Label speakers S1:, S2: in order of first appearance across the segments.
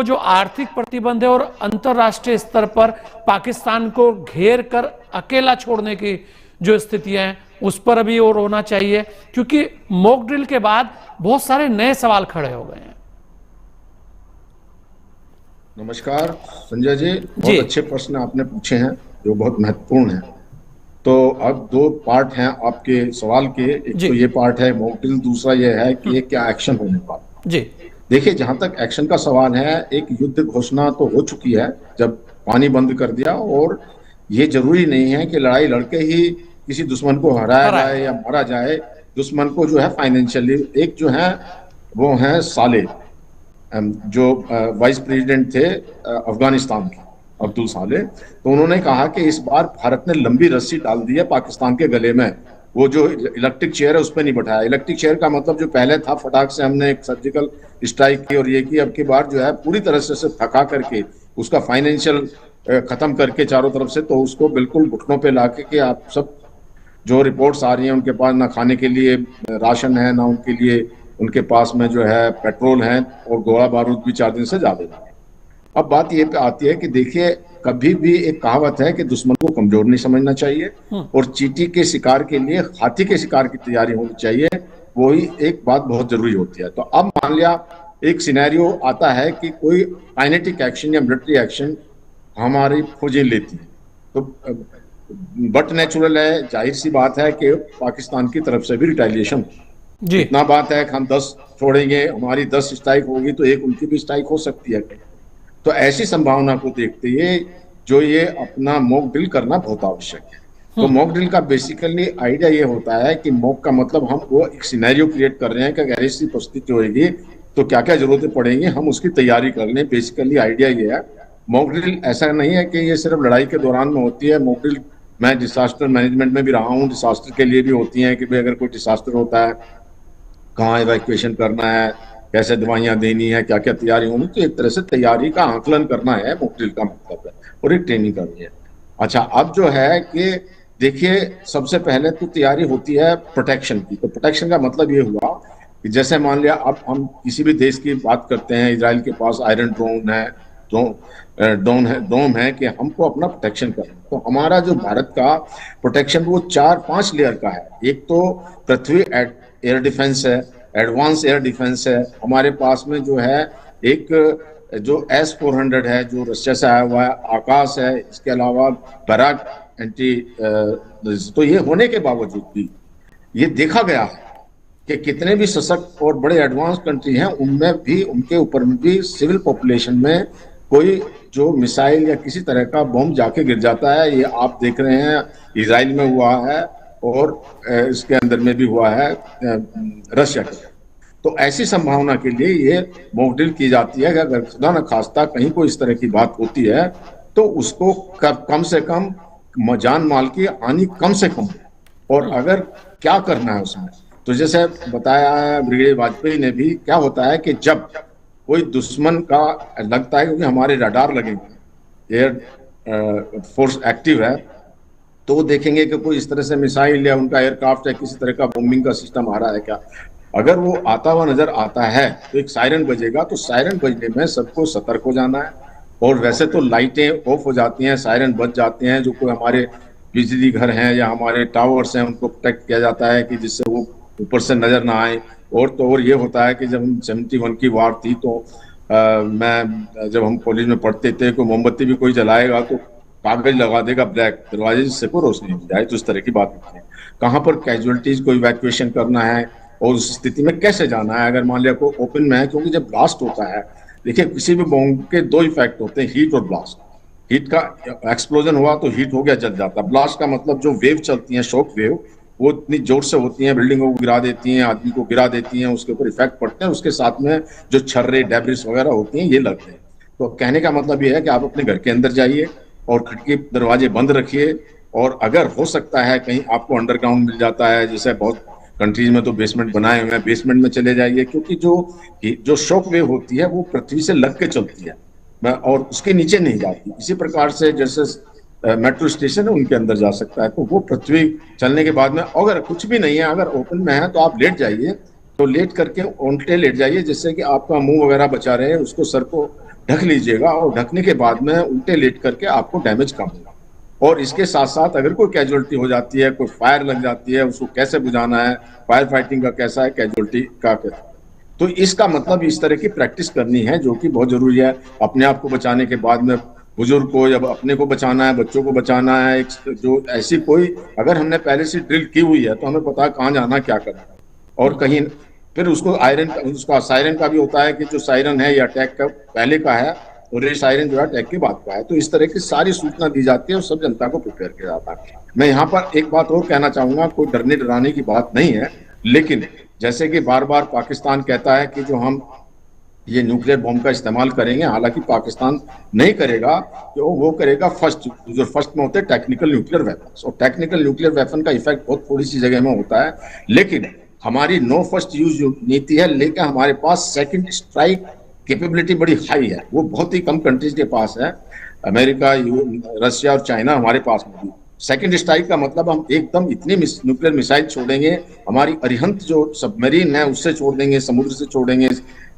S1: जो आर्थिक प्रतिबंध है और अंतर्राष्ट्रीय स्तर पर पाकिस्तान को घेर कर अकेला छोड़ने की जो स्थितियां हैं उस पर अभी और होना चाहिए, क्योंकि मॉक ड्रिल के बाद बहुत सारे नए सवाल खड़े हो गए हैं।
S2: नमस्कार संजय जी, बहुत अच्छे प्रश्न आपने पूछे हैं जो बहुत महत्वपूर्ण हैं। तो अब दो पार्ट हैं आपके सवाल के, एक तो ये पार्ट है मॉक ड्रिल, दूसरा ये है कि ये क्या एक्शन होने वाला।
S1: जी
S2: देखिए, जहां तक एक्शन का सवाल है, एक युद्ध घोषणा तो हो चुकी है जब पानी बंद कर दिया, और ये जरूरी नहीं है कि लड़ाई लड़के ही किसी दुश्मन को हराया जाए या मारा जाए। दुश्मन को जो है फाइनेंशियली, एक जो है वो है साले, जो वाइस प्रेसिडेंट थे अफगानिस्तान के, अब्दुल साले, तो उन्होंने कहा कि इस बार भारत ने लंबी रस्सी डाल दी है पाकिस्तान के गले में। वो जो इलेक्ट्रिक चेयर है उस पर नहीं बैठाया। इलेक्ट्रिक चेयर का मतलब जो पहले था, फटाक से हमने एक सर्जिकल स्ट्राइक की और ये की, अब की बार जो है पूरी तरह से थका करके उसका फाइनेंशियल खत्म करके चारों तरफ से, तो उसको बिल्कुल घुटनों पे लाके कि आप सब जो रिपोर्ट्स आ रही हैं, उनके पास ना खाने के लिए राशन है, ना उनके लिए उनके पास में जो है पेट्रोल है, और गोला बारूद भी 4 दिन से ज्यादा है। अब बात ये पे आती है कि देखिए, कभी भी एक कहावत है कि दुश्मन को कमजोर नहीं समझना चाहिए, और चींटी के शिकार के लिए हाथी के शिकार की तैयारी होनी चाहिए। वही एक बात बहुत जरूरी होती है। तो अब मान लिया एक सिनेरियो आता है कि कोई काइनेटिक एक्शन या मिलिट्री एक्शन हमारी फौजें लेती है, तो बट नेचुरल है, जाहिर सी बात है कि पाकिस्तान की तरफ से भी रिटेलिएशन। इतना बात है कि हम 10 छोड़ेंगे, हमारी 10 स्ट्राइक होगी तो एक उनकी भी स्ट्राइक हो सकती है। तो ऐसी संभावना को देखते हुए जो ये अपना मॉक ड्रिल करना बहुत आवश्यक है। तो मॉक ड्रिल का बेसिकली आइडिया ये होता है कि मॉक का मतलब हम वो एक सिनेरियो क्रिएट कर रहे हैं कि अगर ऐसी परिस्थिति होगी तो क्या क्या जरूरतें पड़ेंगी, हम उसकी तैयारी कर लें। बेसिकली आइडिया ये है। मॉक ड्रिल ऐसा नहीं है कि ये सिर्फ लड़ाई के दौरान में होती है। मॉक ड्रिल मैं डिसास्टर मैनेजमेंट में भी रहा हूँ, डिसास्टर के लिए भी होती हैं कि भाई अगर कोई डिसास्टर होता है, कहाँ इवैक्यूएशन करना है, कैसे दवाइयां देनी है, क्या क्या तैयारी होनी। तो एक तरह से तैयारी का आकलन करना है मॉक ड्रिल का मतलब है, और एक ट्रेनिंग करनी है। अच्छा, अब जो है कि देखिए, सबसे पहले तो तैयारी होती है प्रोटेक्शन की। तो प्रोटेक्शन का मतलब ये हुआ कि जैसे मान लिया अब हम किसी भी देश की बात करते हैं, इजराइल के पास आयरन ड्रोन है, डोम है कि हमको अपना प्रोटेक्शन करना। तो हमारा जो भारत का प्रोटेक्शन वो 4-5 लेयर का है। एक तो पृथ्वी एयर डिफेंस है, एडवांस एयर डिफेंस है। हमारे पास में जो है एक जो S-400 है जो रशिया से आया हुआ है, आकाश है, इसके अलावा बैराक एंटी। तो ये होने के बावजूद भी ये देखा गया है कि कितने भी सशक्त और बड़े एडवांस कंट्री हैं, उनमें भी, उनके ऊपर भी सिविल पॉपुलेशन में कोई जो मिसाइल या किसी तरह का बम जाके गिर जाता है। ये आप देख रहे हैं, इजराइल में हुआ है और इसके अंदर में भी हुआ है रशिया के। तो ऐसी संभावना के लिए ये मॉक ड्रिल की जाती है कि अगर खुदा न खास्ता कहीं कोई इस तरह की बात होती है तो उसको कम से कम जान माल की हानि कम से कम, और अगर क्या करना है उसमें, तो जैसे बताया है ब्रिगेडियर वाजपेयी ने भी, क्या होता है कि जब कोई दुश्मन का लगता है, क्योंकि हमारे रडार लगेंगे, एयर फोर्स एक्टिव है, तो वो देखेंगे कि कोई इस तरह से मिसाइल या उनका एयरक्राफ्ट या किसी तरह का बॉम्बिंग का सिस्टम आ रहा है क्या। अगर वो आता हुआ नजर आता है तो एक सायरन बजेगा। तो सायरन बजने में सबको सतर्क हो जाना है। और वैसे तो लाइटें ऑफ हो जाती हैं, सायरन बज जाते हैं, जो कोई हमारे बिजली घर हैं या हमारे टावर्स हैं उनको प्रोटेक्ट किया जाता है कि जिससे वो ऊपर से नजर ना आए। और ये होता है कि जब हम 71 की वार थी तो मैं जब हम कॉलेज में पढ़ते थे, कोई मोमबत्ती भी कोई जलाएगा तो कागज लगा देगा ब्लैक, दरवाजे से को रोशनी हो जाए। तो इस तरह की बात होती है। कहाँ पर कैजुअलिटीज को इवैक्यूएशन करना है और उस स्थिति में कैसे जाना है अगर मान लिया कोई ओपन में है। क्योंकि जब ब्लास्ट होता है, देखिए किसी भी बॉम्ब के 2 इफेक्ट होते हैं, हीट और ब्लास्ट। हीट का एक्सप्लोजन हुआ तो हीट हो गया, जल जाता। ब्लास्ट का मतलब जो वेव चलती है, शॉक वेव, वो इतनी जोर से होती हैं, बिल्डिंगों को गिरा देती हैं, आदमी को गिरा देती हैं, उसके ऊपर इफेक्ट पड़ते हैं, उसके साथ में जो छर्रे डेब्रिस वगैरह होती हैं ये लगते हैं। तो कहने का मतलब ये है कि आप अपने घर के अंदर जाइए और खिड़की दरवाजे बंद रखिए, और अगर हो सकता है कहीं आपको अंडरग्राउंड मिल जाता है, जैसे बहुत कंट्रीज में तो बेसमेंट बनाए हुए हैं, बेसमेंट में चले जाइए। क्योंकि जो शॉक वेव होती है वो पृथ्वी से लग के चलती है और उसके नीचे नहीं जाती। इसी प्रकार से जैसे मेट्रो स्टेशन है उनके अंदर जा सकता है। तो वो पृथ्वी चलने के बाद में अगर कुछ भी नहीं है, अगर ओपन में है, तो आप लेट जाइए। तो लेट करके उल्टे लेट जाइए, जिससे कि आपका मुंह वगैरह बचा रहे, उसको सर को ढक लीजिएगा और ढकने के बाद में उल्टे लेट करके आपको डैमेज कम होगा। और इसके साथ साथ अगर कोई कैजुअलिटी हो जाती है, कोई फायर लग जाती है, उसको कैसे बुझाना है, फायर फाइटिंग का कैसा है, कैजुअलिटी का कैसा, तो इसका मतलब इस तरह की प्रैक्टिस करनी है जो कि बहुत जरूरी है। अपने आप को बचाने के बाद में बुजुर्ग को या अपने को बचाना है, बच्चों को बचाना है, जो ऐसी कोई अगर हमने पहले से ड्रिल की हुई है तो हमें पता है कहाँ जाना, क्या करना है। और कहीं फिर उसको उसका सायरन का भी होता है कि जो सायरन है या अटैक का पहले का है और ये सायरन जो है अटैक के बाद का है। तो इस तरह की सारी सूचना दी जाती है और सब जनता को प्रिपेयर किया जाता है। मैं यहाँ पर एक बात और कहना चाहूंगा, कोई डरने डराने की बात नहीं है, लेकिन जैसे कि बार बार पाकिस्तान कहता है कि जो हम ये न्यूक्लियर बॉम्ब का इस्तेमाल करेंगे, हालांकि पाकिस्तान नहीं करेगा, तो वो करेगा जो फर्स्ट में होते हैं टेक्निकल न्यूक्लियर वेपन। और टेक्निकल न्यूक्लियर वेपन का इफेक्ट बहुत थोड़ी सी जगह में होता है, लेकिन हमारी नो फर्स्ट यूज जो नीति है, लेकिन हमारे पास सेकंड स्ट्राइक कैपेबिलिटी बड़ी हाई है, वो बहुत ही कम कंट्रीज के पास है। अमेरिका, रशिया और चाइना हमारे पास मौजूद। सेकंड स्ट्राइक का मतलब हम एकदम इतनी न्यूक्लियर मिसाइल छोड़ेंगे, हमारी अरिहंत जो सबमरीन है उससे छोड़ देंगे, समुद्र से छोड़ेंगे,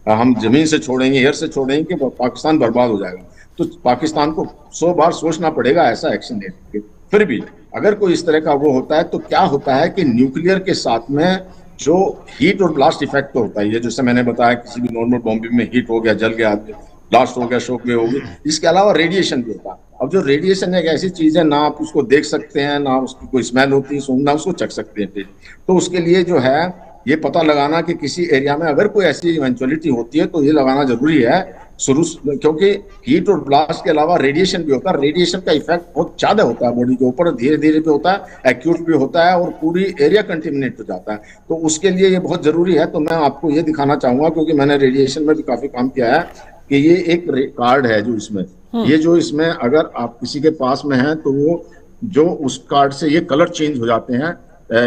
S2: हम जमीन से छोड़ेंगे, एयर से छोड़ेंगे कि पाकिस्तान बर्बाद हो जाएगा। तो पाकिस्तान को 100 बार सोचना पड़ेगा ऐसा एक्शन लेने के। फिर भी अगर कोई इस तरह का वो होता है तो क्या होता है कि न्यूक्लियर के साथ में जो हीट और ब्लास्ट इफेक्ट तो होता ही है, जैसे मैंने बताया किसी भी नॉर्मल बॉम्बिंग में हीट हो गया, जल गया, ब्लास्ट हो गया, शॉक वेव हो गई। इसके अलावा रेडिएशन भी होता है। अब जो रेडिएशन एक ऐसी चीज है, ना आप उसको देख सकते हैं, ना उसकी कोई स्मेल होती है, ना उसको चख सकते हैं। तो उसके लिए जो है ये पता लगाना कि किसी एरिया में अगर कोई ऐसी इवेंचुअलिटी होती है तो ये लगाना जरूरी है शुरू, क्योंकि हीट और ब्लास्ट के अलावा रेडिएशन भी होता है। रेडिएशन का इफेक्ट बहुत ज्यादा होता है बॉडी के ऊपर, धीरे धीरे भी होता है, एक्यूट भी होता है और पूरी एरिया कंटेमिनेट हो जाता है। तो उसके लिए ये बहुत जरूरी है। तो मैं आपको ये दिखाना चाहूंगा, क्योंकि मैंने रेडिएशन में भी काफी काम किया है, कि ये एक कार्ड है जो इसमें ये जो इसमें अगर आप किसी के पास में है तो वो जो उस कार्ड से ये कलर चेंज हो जाते हैं।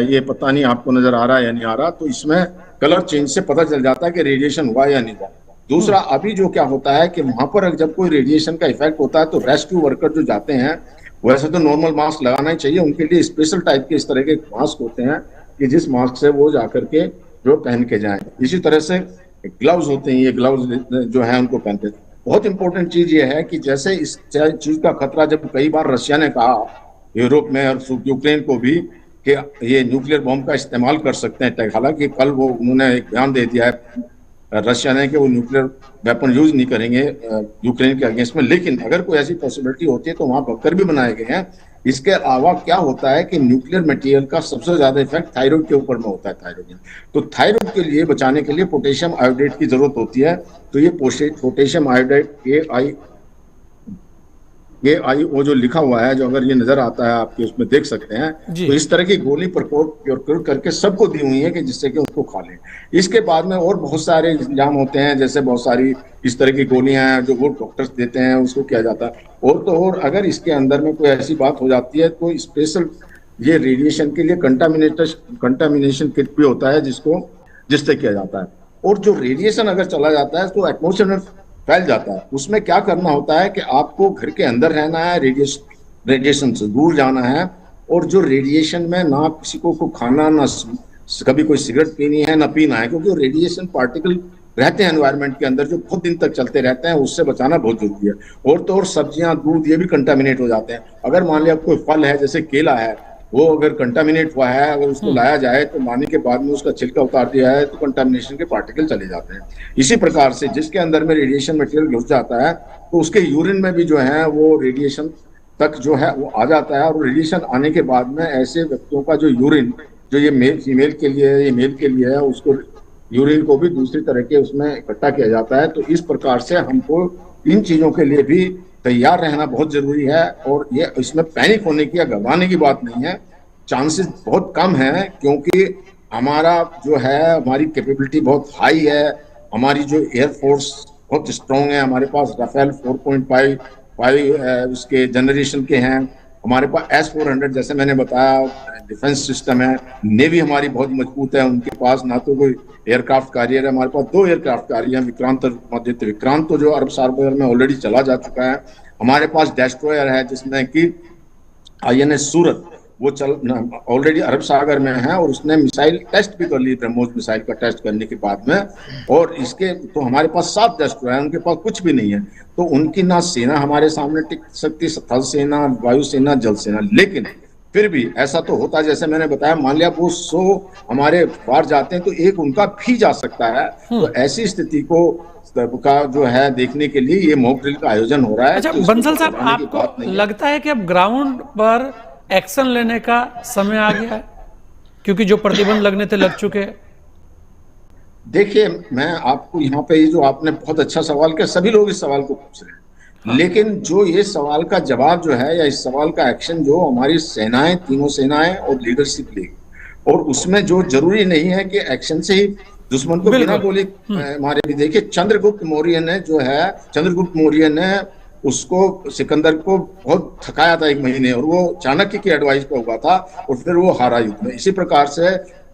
S2: ये पता नहीं आपको नजर आ रहा है या नहीं आ रहा, तो इसमें कलर चेंज से पता चल जाता है कि रेडिएशन हुआ या नहीं हुआ। दूसरा, अभी जो क्या होता है कि वहां पर जब कोई रेडिएशन का इफेक्ट होता है तो रेस्क्यू वर्कर जो जाते हैं, वैसे तो नॉर्मल मास्क लगाना ही चाहिए, उनके लिए स्पेशल टाइप के इस तरह के मास्क होते हैं कि जिस मास्क से वो जाकर के जो पहन के जाए। इसी तरह से ग्लव्स होते हैं, ये ग्लव्स जो है उनको पहनते हैं। बहुत इंपॉर्टेंट चीज ये है कि जैसे इस चीज का खतरा जब कई बार रशिया ने कहा यूरोप में और यूक्रेन को भी कि ये न्यूक्लियर बॉम्ब का इस्तेमाल कर सकते हैं, हालांकि कल वो उन्होंने एक बयान दे दिया है रशिया ने कि वो न्यूक्लियर वेपन यूज नहीं करेंगे यूक्रेन के अगेंस्ट में, लेकिन अगर कोई ऐसी पॉसिबिलिटी होती है तो वहां बंकर भी बनाए गए हैं। इसके अलावा क्या होता है कि न्यूक्लियर मटेरियल का सबसे ज्यादा इफेक्ट थायराइड के ऊपर में होता है, थायराइड। तो थायराइड के लिए बचाने के लिए पोटेशियम आयोडाइड की जरूरत होती है। तो ये पोटेशियम आयोडाइड AI वो जो लिखा हुआ है, जो अगर ये नजर आता है आपके उसमें देख सकते हैं, तो इस तरह की गोली प्रोक्योर करके सबको दी हुई है कि जिससे कि उसको खा लें। इसके बाद में और बहुत सारे इंतजाम होते हैं, जैसे बहुत सारी इस तरह की गोलियां हैं जो वो डॉक्टर्स देते हैं, उसको किया जाता है। और तो और अगर इसके अंदर में कोई ऐसी बात हो जाती है तो स्पेशल ये रेडिएशन के लिए कंटामिनेशन किट भी होता है जिससे किया जाता है। और जो रेडिएशन अगर चला जाता है तो एटमोसफेयर में फैल जाता है। उसमें क्या करना होता है कि आपको घर के अंदर रहना है, रेडिएशन से दूर जाना है। और जो रेडिएशन में ना किसी को खाना, ना कभी कोई सिगरेट पीनी है, ना पीना है, क्योंकि रेडिएशन पार्टिकल रहते हैं एनवायरनमेंट के अंदर जो बहुत दिन तक चलते रहते हैं, उससे बचाना बहुत जरूरी है। और तो और सब्जियां, दूध, ये भी कंटामिनेट हो जाते हैं। अगर मान लिया कोई फल है जैसे केला है, वो अगर कंटामिनेट हुआ है, अगर उसको लाया जाए तो लाने के बाद में उसका छिलका उतार दिया है तो कंटामिनेशन के पार्टिकल चले जाते हैं। इसी प्रकार से जिसके अंदर में रेडिएशन मटेरियल घुस जाता है तो उसके यूरिन में भी जो है वो रेडिएशन तक जो है वो आ जाता है। और रेडिएशन आने के बाद में ऐसे व्यक्तियों का जो यूरिन, जो ये फीमेल के लिए है, ये मेल के लिए है, उसको यूरिन को भी दूसरी तरह के उसमें इकट्ठा किया जाता है। तो इस प्रकार से हमको इन चीजों के लिए भी तैयार रहना बहुत जरूरी है। और ये इसमें पैनिक होने की या घबराने की बात नहीं है, चांसेस बहुत कम है, क्योंकि हमारा जो है हमारी कैपेबिलिटी बहुत हाई है, हमारी जो एयरफोर्स बहुत स्ट्रॉन्ग है, हमारे पास राफेल 4.5 उसके जनरेशन के हैं, हमारे पास S-400 जैसे मैंने बताया डिफेंस सिस्टम है, नेवी हमारी बहुत मजबूत है, उनके पास ना तो कोई एयरक्राफ्ट कैरियर है, हमारे पास 2 एयरक्राफ्ट कैरियर हैं, विक्रांत और आदित्य। विक्रांत तो जो अरब सागर में ऑलरेडी चला जा चुका है। हमारे पास डेस्ट्रॉयर है जिसमें कि INS सूरत, वो चल ऑलरेडी अरब सागर में है और उसने मिसाइल टेस्ट भी कर ली, ब्रह्मोस मिसाइल का टेस्ट करने के बाद में। और इसके तो हमारे पास 7 डेस्ट्रॉयर है, उनके पास कुछ भी नहीं है। तो उनकी ना सेना हमारे सामने टिक सकती, थल सेना, वायुसेना, जल सेना। लेकिन फिर भी ऐसा तो होता है, जैसे मैंने बताया, मान लिया वो 100 हमारे बाहर जाते हैं तो एक उनका भी जा सकता है। तो ऐसी स्थिति को का जो है देखने के लिए ये मॉक ड्रिल का आयोजन हो रहा है।
S1: अच्छा
S2: तो
S1: बंसल साहब, आपको लगता है कि अब ग्राउंड पर एक्शन लेने का समय आ गया है, क्योंकि जो प्रतिबंध लगने थे लग चुके हैं?
S2: देखिए, मैं आपको यहाँ पे ये जो आपने बहुत अच्छा सवाल किया, सभी लोग इस सवाल को पूछ रहे हैं।
S1: हाँ।
S2: लेकिन जो ये सवाल का जवाब जो है या इस सवाल का एक्शन जो हमारी सेनाएं, तीनों सेनाएं और लीडरशिप लेगी, और उसमें जो जरूरी नहीं है कि एक्शन से ही दुश्मन को बिना गोली मारे भी। देखिए, चंद्रगुप्त मौर्य ने जो है, चंद्रगुप्त मौर्य ने उसको, सिकंदर को बहुत थकाया था 1 महीने, और वो चाणक्य की एडवाइस पे हुआ था और फिर वो हारा युद्ध में। इसी प्रकार से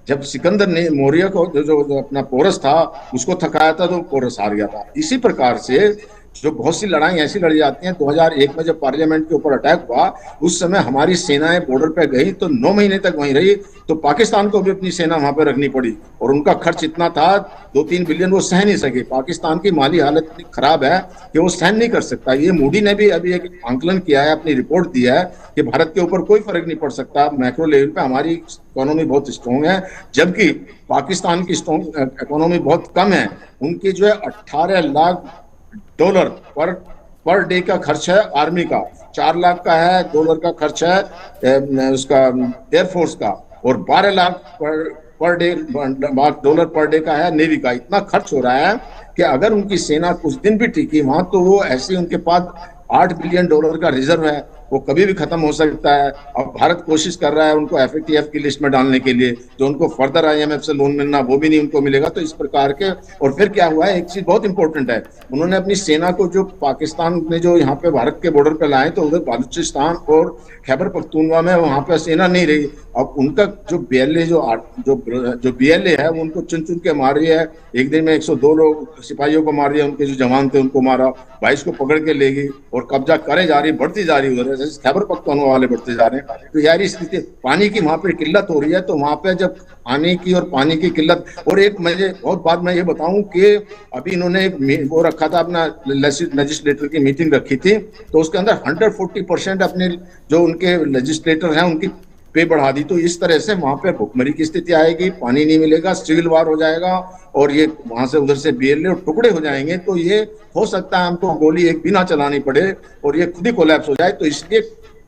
S2: जब सिकंदर ने मौर्य को जो अपना पोरस था उसको थकाया था तो पोरस हार गया था। इसी प्रकार से जो बहुत सी लड़ाई ऐसी लड़ी जाती हैं, 2001 में जब पार्लियामेंट के ऊपर अटैक हुआ उस समय हमारी सेनाएं बॉर्डर पे गई तो 9 महीने तक वहीं रही, तो पाकिस्तान को भी अपनी सेना वहां पे रखनी पड़ी और उनका खर्च इतना था 2-3 बिलियन वो सहन नहीं सके। पाकिस्तान की माली हालत इतनी खराब है कि वो सहन नहीं कर सकता। ये मोदी ने भी अभी एक आंकलन किया है, अपनी रिपोर्ट दिया है कि भारत के ऊपर कोई फर्क नहीं पड़ सकता, मैक्रो लेवल पे हमारी इकोनॉमी बहुत स्ट्रॉन्ग है, जबकि पाकिस्तान की स्ट्रॉन्ग इकोनॉमी बहुत कम है। उनकी जो है $18 लाख पर डे का खर्च है, आर्मी का $4 लाख का है, डॉलर का खर्च है उसका एयरफोर्स का, और 12 lakh per day dollar per day का है नेवी का। इतना खर्च हो रहा है कि अगर उनकी सेना कुछ दिन भी टिकी वहां तो वो ऐसे, उनके पास $8 बिलियन का रिजर्व है, वो कभी भी खत्म हो सकता है। अब भारत कोशिश कर रहा है उनको FATF की लिस्ट में डालने के लिए, जो उनको फर्दर IMF से लोन मिलना वो भी नहीं उनको मिलेगा। तो इस प्रकार के, और फिर क्या हुआ है, एक चीज बहुत इंपॉर्टेंट है, उन्होंने अपनी सेना को जो पाकिस्तान में जो यहाँ पे भारत के बॉर्डर पे लाए तो उधर बलूचिस्तान और खैबर पख्तूनवा में वहां पे सेना नहीं रही। अब उनका जो BLA जो BLA है वो उनको चुन चुन के मार रही है। एक दिन में 102 लोग सिपाहियों को मार दिया, उनके जो जवान थे उनको मारा, 22 को पकड़ के ले गई और कब्जा करे जा रही, बढ़ती जा रही उधर, जैसे खैबर पख्तूनवा वाले बढ़ते जा रहे हैं। तो यार स्थिति, पानी की वहां पे किल्लत हो रही है, तो वहां पे जब आने की और पानी की किल्लत, और एक मुझे बहुत बात मैं ये बताऊं कि अभी इन्होंने एक वो रखा था, अपना लेजिस्लेटर की मीटिंग रखी थी, तो उसके अंदर 140% अपने जो उनके लेजिस्लेटर हैं उनकी पे बढ़ा दी। तो इस तरह से वहां पे भुखमरी की स्थिति आएगी, पानी नहीं मिलेगा, सिविल वार हो जाएगा और ये वहां से उधर से BLA और टुकड़े हो जाएंगे। तो ये हो सकता है हमको गोली एक भी ना चलानी पड़े और ये खुद ही कोलैप्स हो जाए। तो इसलिए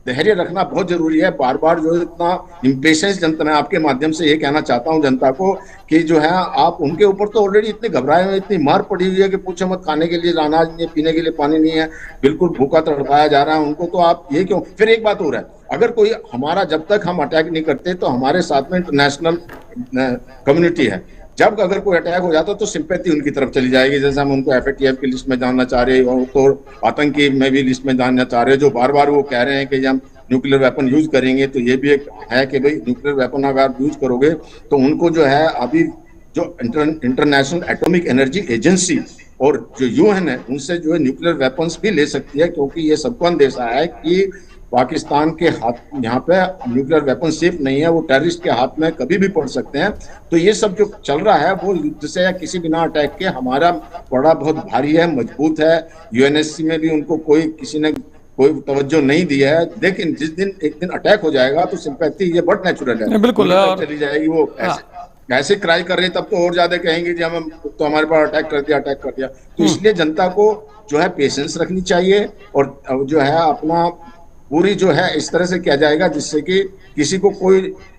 S2: धैर्य रखना बहुत जरूरी है। बार बार जो इतना इम्पेशेंस जनता, मैं आपके माध्यम से ये कहना चाहता हूँ जनता को कि जो है आप उनके ऊपर तो ऑलरेडी इतने घबराए हुए, इतनी मार पड़ी हुई है कि पूछो मत, खाने के लिए अनाज नहीं है, पीने के लिए पानी नहीं है, बिल्कुल भूखा तड़पाया जा रहा है उनको। तो आप ये क्यों, फिर एक बात हो रहा है, अगर कोई हमारा, जब तक हम अटैक नहीं करते तो हमारे साथ में इंटरनेशनल कम्युनिटी है, जब अगर कोई अटैक हो जाता तो सिंपैथी उनकी तरफ चली जाएगी। जैसे हम उनको FATF की लिस्ट में जानना चाह रहे हैं, तो आतंकी में भी लिस्ट में जानना चाह रहे हैं, जो बार बार वो कह रहे हैं कि हम न्यूक्लियर वेपन यूज करेंगे। तो ये भी एक है कि भाई न्यूक्लियर वेपन अगर यूज करोगे तो उनको जो है, अभी जो इंटरनेशनल एटॉमिक एनर्जी एजेंसी और जो UN है उनसे जो है न्यूक्लियर वेपन्स भी ले सकती है, क्योंकि ये सबको अंदेशा है कि पाकिस्तान के हाथ यहाँ पे न्यूक्लियर वेपन सेफ नहीं है, वो टेररिस्ट के हाथ में कभी भी पड़ सकते हैं। तो ये सब जो चल रहा है वो युद्ध से या किसी बिना अटैक के हमारा पड़ा बहुत भारी है, मजबूत है। UNSC में भी उनको किसी ने कोई तवज्जो नहीं दिया है। लेकिन जिस दिन एक दिन अटैक हो जाएगा तो सिंपैथी, ये बहुत नेचुरल है,
S1: बिल्कुल
S2: चली जाएगी। वो ऐसे क्राई कर रहे तब तो और ज्यादा कहेंगे जी हम तो हमारे पास अटैक कर दिया। तो इसलिए जनता को जो है पेशेंस रखनी चाहिए और जो है अपना पूरी जो है इस तरह से किया जाएगा जिससे कि किसी को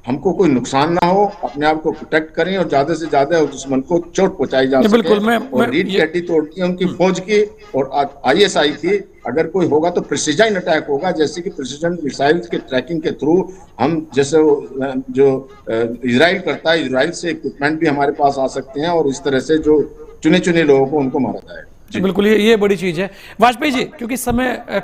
S2: हमको कोई नुकसान ना हो, अपने आप को प्रोटेक्ट करें और ज्यादा से ज्यादा दुश्मन को चोट पहुंचाई जा सके।
S1: बिल्कुल,
S2: और रीढ़ की हड्डी तोड़नी है उनकी फौज की और ISI की। अगर कोई होगा तो प्रिसीजन अटैक होगा, जैसे कि प्रिसीजन मिसाइल के ट्रैकिंग के थ्रू हम, जैसे जो इजराइल करता है, इजराइल से इक्विपमेंट भी हमारे पास आ सकते हैं और इस तरह से जो चुने चुने लोगों को उनको मारा जाएगा।
S1: बिल्कुल, ये बड़ी चीज है। वाजपेयी जी, क्योंकि समय